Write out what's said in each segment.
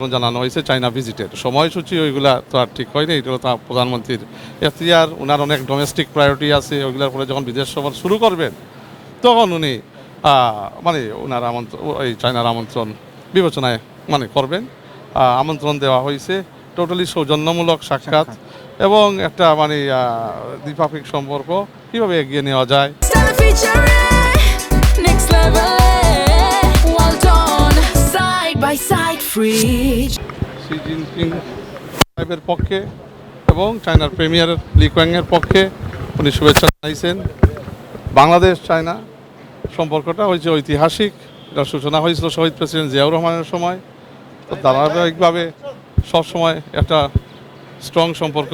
জানানো হয়েছে চায়না ভিজিটের সময়সূচি, ওইগুলা তো আর ঠিক হয়নি। এগুলো তো প্রধানমন্ত্রীর এখতিয়ার, ওনার অনেক ডোমেস্টিক প্রায়োরিটি আছে। ওইগুলোর পরে যখন বিদেশ সফর শুরু করবেন তখন উনি মানে ওনার আমন্ত্রণ, এই চায়নার আমন্ত্রণ বিবেচনায় করবেন। আমন্ত্রণ দেওয়া হয়েছে, টোটালি সৌজন্যমূলক সাক্ষাৎ এবং একটা দ্বিপাক্ষিক সম্পর্ক কীভাবে এগিয়ে নেওয়া যায়। শি জিনপিং সাহেবের পক্ষে এবং চায়নার প্রেমিয়ার লি কুয়াংয়ের পক্ষে উনি শুভেচ্ছা জানাইছেন। বাংলাদেশ চায়না সম্পর্কটা হয়েছে ঐতিহাসিক। এটার সূচনা হয়েছিল শহীদ প্রেসিডেন্ট জিয়াউর রহমানের সময়। তো ধারাবাহিকভাবে সবসময় একটা স্ট্রং সম্পর্ক।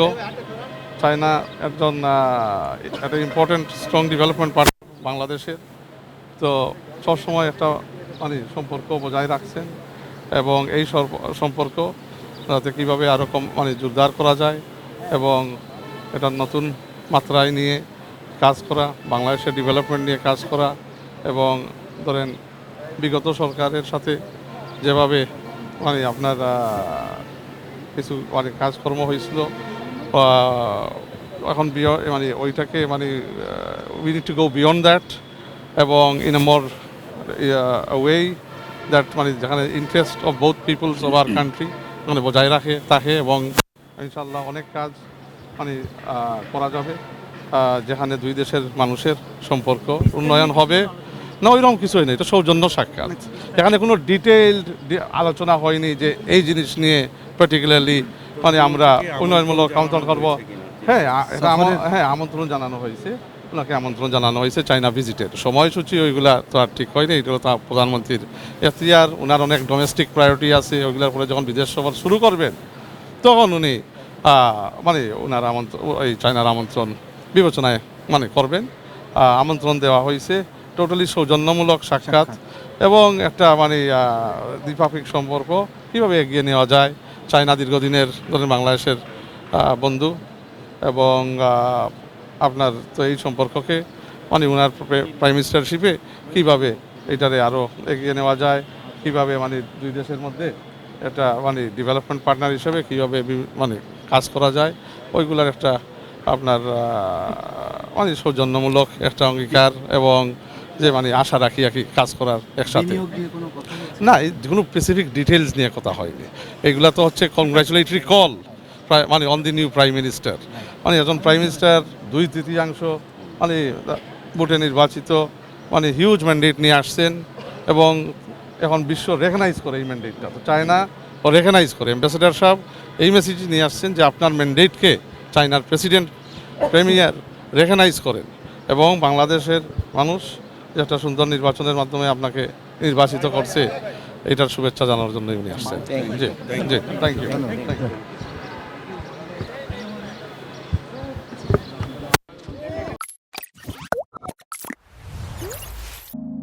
চায়না একটা ইম্পর্টেন্ট স্ট্রং ডেভেলপমেন্ট পার্টনার বাংলাদেশের। তো সবসময় একটা সম্পর্ক বজায় রাখছেন এবং এই সম্পর্ক যাতে কীভাবে আরও জোরদার করা যায় এবং এটা নতুন মাত্রায় নিয়ে কাজ করা, বাংলাদেশের ডেভেলপমেন্ট নিয়ে কাজ করা এবং ধরেন বিগত সরকারের সাথে যেভাবে আপনার কিছু কাজকর্ম হয়েছিল, এখন ওইটাকে we need to go beyond that এবং in a more way that যেখানে interest of both peoples of our country বজায় থাকে এবং ইনশাল্লাহ অনেক কাজ করা যাবে যেখানে দুই দেশের মানুষের সম্পর্ক উন্নয়ন হবে। না, ওইরকম কিছুই নেই, এটা সৌজন্য সাক্ষাৎ। এখানে কোনো ডিটেইলড আলোচনা হয়নি যে এই জিনিস নিয়ে পার্টিকুলারলি আমরা উন্নয়নমূলক আমন্ত্রণ করবো। আমন্ত্রণ জানানো হয়েছে, ওনাকে আমন্ত্রণ জানানো হয়েছে চায়না ভিজিটের সময়সূচি, ওইগুলা তো আর ঠিক হয়নি। এগুলো তো প্রধানমন্ত্রীর এখতিয়ার, ওনার অনেক ডোমেস্টিক প্রায়োরিটি আছে। ওইগুলোর পরে যখন বিদেশ সফর শুরু করবেন তখন উনি ওনার এই চায়নার আমন্ত্রণ বিবেচনায় করবেন। আমন্ত্রণ দেওয়া হয়েছে, টোটালি সৌজন্যমূলক সাক্ষাৎ এবং একটা দ্বিপাক্ষিক সম্পর্ক কীভাবে এগিয়ে নেওয়া যায়। চায়না দীর্ঘদিনের বাংলাদেশের বন্ধু এবং আপনার তো এই সম্পর্ককে ওনার প্রাইম মিনিস্টারশিপে কীভাবে এটারে আরও এগিয়ে নেওয়া যায়, কীভাবে দুই দেশের মধ্যে একটা ডেভেলপমেন্ট পার্টনার হিসেবে কীভাবে কাজ করা যায়, ওইগুলার একটা আপনার সৌজন্যমূলক একটা অঙ্গীকার এবং যে আশা রাখি আর কি কাজ করার একসাথে। না, কোনো স্পেসিফিক ডিটেলস নিয়ে কথা হয়নি। এগুলা তো হচ্ছে congratulatory call on the new prime minister. একজন প্রাইম মিনিস্টার 2/3 ভোটে নির্বাচিত হিউজ ম্যান্ডেট নিয়ে আসছেন এবং এখন বিশ্ব রেকগনাইজ করে এই ম্যান্ডেটটা। তো চায়না ও রেকগনাইজ করে, অ্যাম্বাসেডার সাহেব এই মেসেজ নিয়ে আসছেন যে আপনার ম্যান্ডেটকে চায়নার প্রেসিডেন্ট প্রেমিয়ার রেকগনাইজ করেন এবং বাংলাদেশের মানুষ একটা সুন্দর নির্বাচনের মাধ্যমে আপনাকে নির্বাচিত করছে, এটার শুভেচ্ছা জানানোর জন্য উনি আসছেন। জি জি, থ্যাংক ইউ।